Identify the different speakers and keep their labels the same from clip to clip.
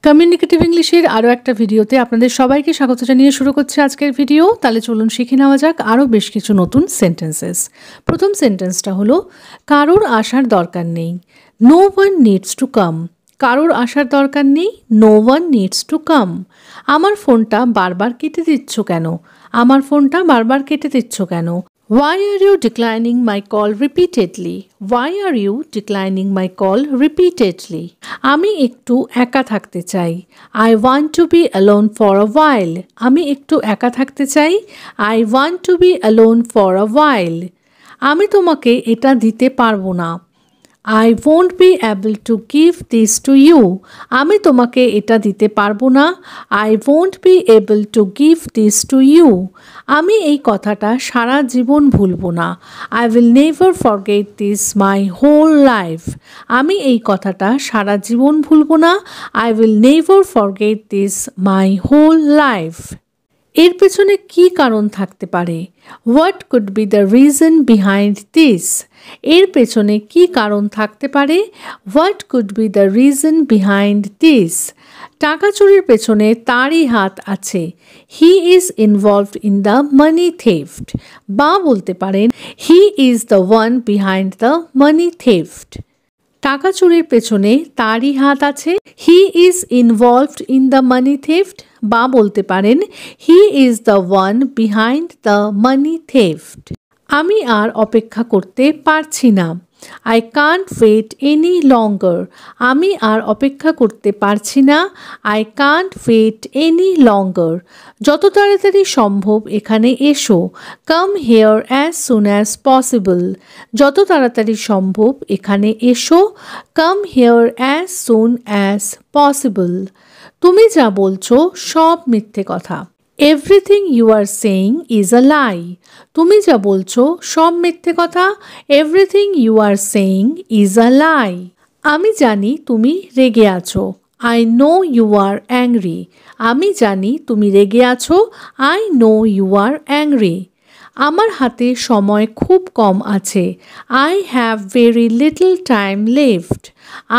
Speaker 1: Communicative ইংলিশের আরও একটা ভিডিওতে আপনাদের সবাইকে স্বাগত জানিয়ে শুরু করছে আজকের ভিডিও। তাহলে চলুন শিখে নেওয়া যাক আরও বেশ কিছু নতুন সেন্টেন্সেস। প্রথম সেন্টেন্সটা হলো কারোর আসার দরকার নেই। No one needs to come. কারোর আসার দরকার নেই, no one needs to come. আমার ফোনটা বারবার কেটে দিচ্ছ কেন? আমার ফোনটা বারবার কেটে দিচ্ছ কেন? Why are you declining my call repeatedly? Why are you declining my call repeatedly? আমি একটু একা থাকতে চাই। I want to be alone for a while. আমি একটু একা থাকতে চাই। I want to be alone for a while. আমি তোমাকে এটা দিতে পারবো না। I won't be able to give this to you. আমি তোমাকে এটা দিতে পারবো না। I won't be able to give this to you. আমি এই কথাটা সারা জীবন ভুলবো না। I will never forget this my whole life. আমি এই কথাটা সারা জীবন ভুলবো না। I will never forget this my whole life. এর পেছনে কি কারণ থাকতে পারে? What could be the reason behind this? এর পেছনে কি কারণ থাকতে পারে? What could be the reason behind this? টাকা চুরির পেছনে তারই হাত আছে। He is involved in the money theft. বা বলতে পারেন He is the one behind the money theft. টাকা চুরির পেছনে তারই হাত আছে। He is involved in the money theft. বা বলতে পারেন He is the one behind the money theft. আমি আর অপেক্ষা করতে পারছি না। I can't wait any longer. আমি আর অপেক্ষা করতে পারছি না। I can't wait any longer. যত তাড়াতাড়ি সম্ভব এখানে এসো। Come here as soon as possible. যত তাড়াতাড়ি সম্ভব এখানে এসো। Come here as soon as possible. তুমি যা বলছো সব মিথ্যে কথা। Everything you are saying is a lie. তুমি যা বলছো সব মিথ্যে কথা। Everything you are saying is a lie. আমি জানি তুমি রেগে আছো। I know you are angry. আমি জানি তুমি রেগে আছো। I know you are angry. আমার হাতে সময় খুব কম আছে। I have very little time left.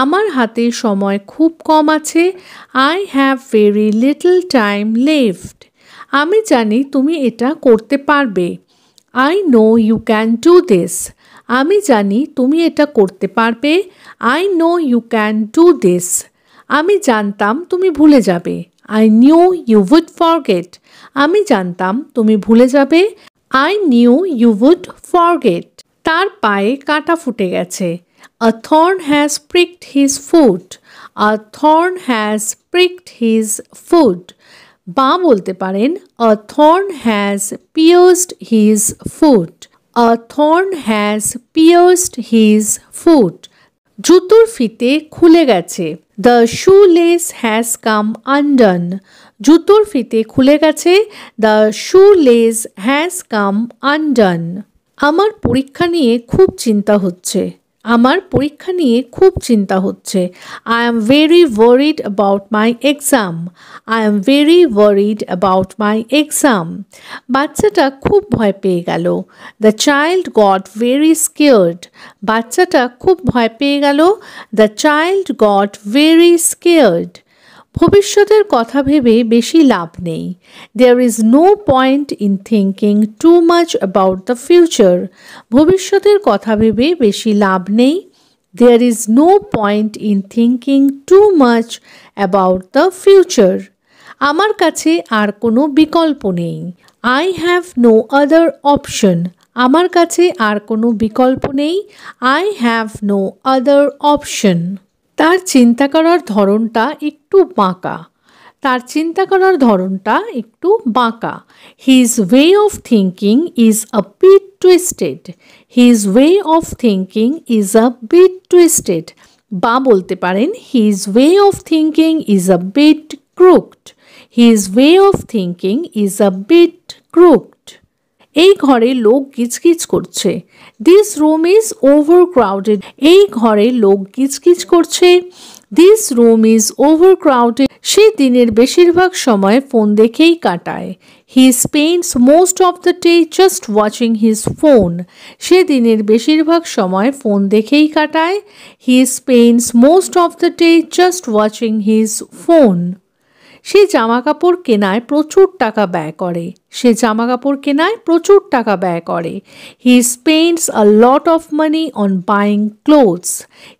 Speaker 1: আমার হাতে সময় খুব কম আছে। I have very little time left. আমি জানি তুমি এটা করতে পারবে। I know you can do this. আমি জানি তুমি এটা করতে পারবে। I know you can do this. আমি জানতাম তুমি ভুলে যাবে। I knew you would forget. আমি জানতাম তুমি ভুলে যাবে। I knew you would forget. তার পায়ে কাঁটা ফুটে গেছে। A thorn has pricked his foot. A thorn has pricked his foot. বা বলতে পারেন A thorn has pierced his foot. A thorn has pierced his foot. জুতোর ফিতে খুলে গেছে। The shoelace has come undone. জুতোর ফিতে খুলে গেছে। The shoelace has come undone. আমার পরীক্ষা নিয়ে খুব চিন্তা হচ্ছে। আমার পরীক্ষা নিয়ে খুব চিন্তা হচ্ছে। I am very worried about my exam. I am very worried about my exam. বাচ্চাটা খুব ভয় পেয়ে গেল। The child got very scared. বাচ্চাটা খুব ভয় পেয়ে গেল। The child got very scared. ভবিষ্যতের কথা ভেবে বেশি লাভ নেই। There is no point in thinking too much about the future. ভবিষ্যতের কথা ভেবে বেশি লাভ নেই। There is no point in thinking too much about the future. আমার কাছে আর কোনো বিকল্প নেই। I have no other option. আমার কাছে আর কোনো বিকল্প নেই। I have no other option. তার চিন্তা করার ধরনটা একটু বাঁকা। তার চিন্তা করার ধরনটা একটু বাঁকা। His way of thinking is a bit twisted. His way of thinking is a bit twisted. বা বলতে পারেন His way of thinking is a bit crooked. His way of thinking is a bit crooked. এই ঘরে লোক গিজগিজ করছে। This room is overcrowded. এই ঘরে লোক গিজগিজ করছে। This room is overcrowded. সে দিনের বেশিরভাগ সময় ফোন দেখেই কাটায়। He spends most of the day just watching his phone. সে দিনের বেশিরভাগ সময় ফোন দেখেই কাটায়। He spends most of the day just watching his phone. সে জামাকাপড় কেনায় প্রচুর টাকা ব্যয় করে। সে জামাকাপড় কেনায় প্রচুর টাকা ব্যয় করে। He spends a lot of money on buying clothes.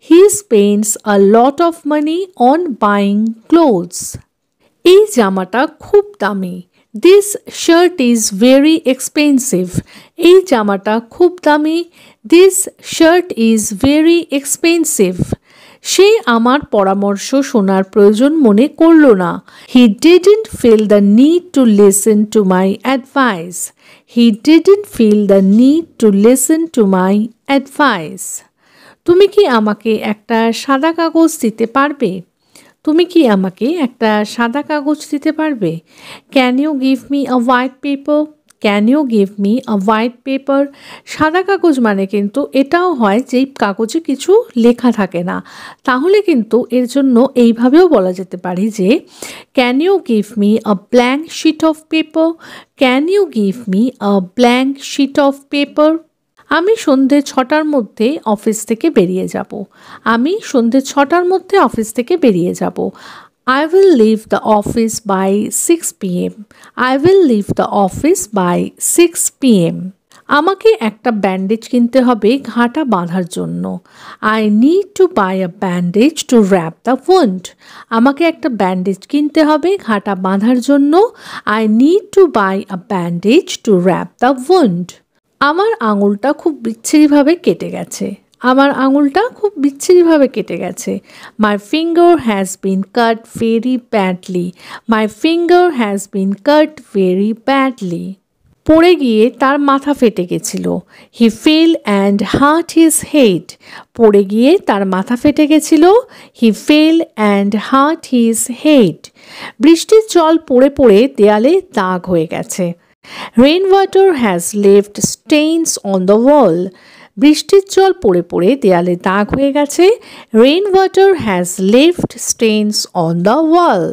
Speaker 1: He spends a lot of money on buying clothes. এই জামাটা খুব দামি। This shirt is very expensive. এই জামাটা খুব দামি। This shirt is very expensive. সে আমার পরামর্শ শোনার প্রয়োজন মনে করল না। He didn't feel the need to listen to my advice. He didn't feel the need to listen to my advice. তুমি কি আমাকে একটা সাদা কাগজ দিতে পারবে? তুমি কি আমাকে একটা সাদা কাগজ দিতে পারবে? Can you give me a white paper? Can you give me a white paper? সাদা কাগজ মানে কিন্তু এটাও হয় যেই কাগজে কিছু লেখা থাকে না। তাহলে কিন্তু এর জন্য এইভাবেও বলা যেতে পারে যে Can you give me a blank sheet of paper? Can you give me a blank sheet of paper? আমি সন্ধে 6টার মধ্যে অফিস থেকে বেরিয়ে যাব। আমি সন্ধে 6টার মধ্যে অফিস থেকে বেরিয়ে যাব। I will leave the office by 6 p.m. I will leave the office by 6 p.m. আমাকে একটা ব্যান্ডেজ কিনতে হবে ঘাটা বাঁধার জন্য। I need to buy a bandage to wrap the wound. আমাকে একটা ব্যান্ডেজ কিনতে হবে ঘাটা বাঁধার জন্য। I need to buy a bandage to wrap the wound. আমার আঙুলটা খুব বিচ্ছিরিভাবে কেটে গেছে। আমার আঙুলটা খুব বিচ্ছিরিভাবে কেটে গেছে। My finger has been cut very badly. My finger has been cut very badly. পড়ে গিয়ে তার মাথা ফেটে গেছিল। He fell and hurt his head. পড়ে গিয়ে তার মাথা ফেটে গেছিল। He fell and hurt his head. বৃষ্টির জল পড়ে পড়ে দেয়ালে দাগ হয়ে গেছে। Rainwater has left stains on the wall. বৃষ্টির জল পড়ে পড়ে দেয়ালে দাগ হয়ে গেছে। Rainwater has left stains on the wall.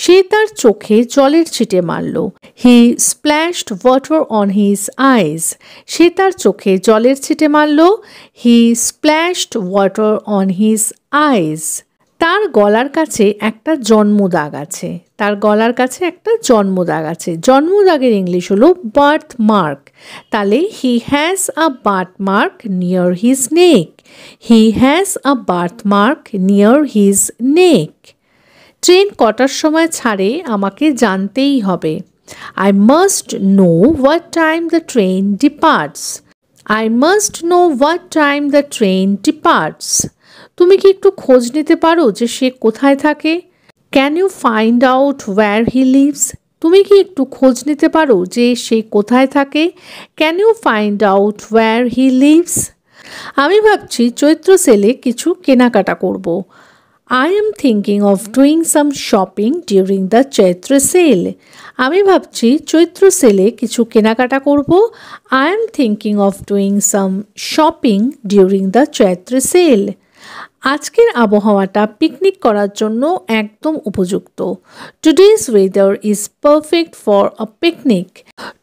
Speaker 1: সে তার চোখে জলের ছিটে মারল। He splashed water on his eyes. সে তার চোখে জলের ছিটে মারল। He splashed water on his eyes. তার গলার কাছে একটা জন্মদাগ আছে। তার গলার কাছে একটা জন্মদাগ আছে। জন্মদাগের ইংলিশ হলো বার্থ মার্ক। তাহলে he has a birth mark near his neck. He has a birth mark near his neck. Train কটার সময় ছাড়ে আমাকে জানতেই হবে। I must know what time the train departs. I must know what time the train departs. তুমি কি একটু খোঁজ নিতে পারো যে সে কোথায় থাকে? Can you find out where he lives? তুমি কি একটু খোঁজ নিতে পারো যে সে কোথায় থাকে? Can you find out where he lives? আমি ভাবছি চৈত্র সেলে কিছু কেনাকাটা করব। I am thinking of doing some shopping during the Chaitra sale. আমি ভাবছি চৈত্র সেলে কিছু কেনাকাটা করব। I am thinking of doing some shopping during the Chaitra sale. আজকের আবহাওয়াটা পিকনিক করার জন্য একদম উপযুক্ত। Today's weather is perfect for a picnic.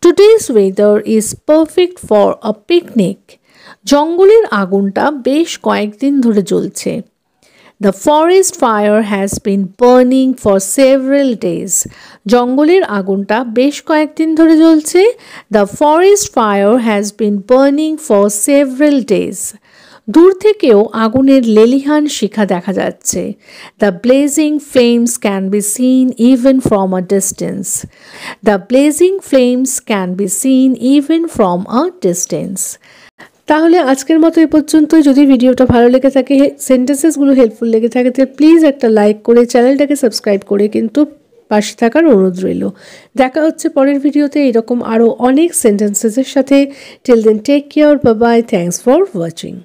Speaker 1: Today's weather is perfect for a picnic. জঙ্গলের আগুনটা বেশ কয়েকদিন ধরে জ্বলছে। The forest fire has been burning for several days. জঙ্গলের আগুনটা বেশ কয়েকদিন ধরে জ্বলছে। The forest fire has been burning for several days. দূর থেকেও আগুনের লেলিহান শিখা দেখা যাচ্ছে। The blazing flames can be seen even from a distance. The blazing flames can be seen even from a distance. তাহলে আজকের মতো এই পর্যন্তই। যদি ভিডিওটা ভালো লেগে থাকে, সেন্টেন্সেসগুলো হেল্পফুল লেগে থাকে, তাহলে প্লিজ একটা লাইক করে চ্যানেলটাকে সাবস্ক্রাইব করে কিন্তু পাশে থাকার অনুরোধ রইল। দেখা হচ্ছে পরের ভিডিওতে এরকম আরও অনেক সেন্টেন্সেসের সাথে। Till then take care, bye bye, thanks for watching.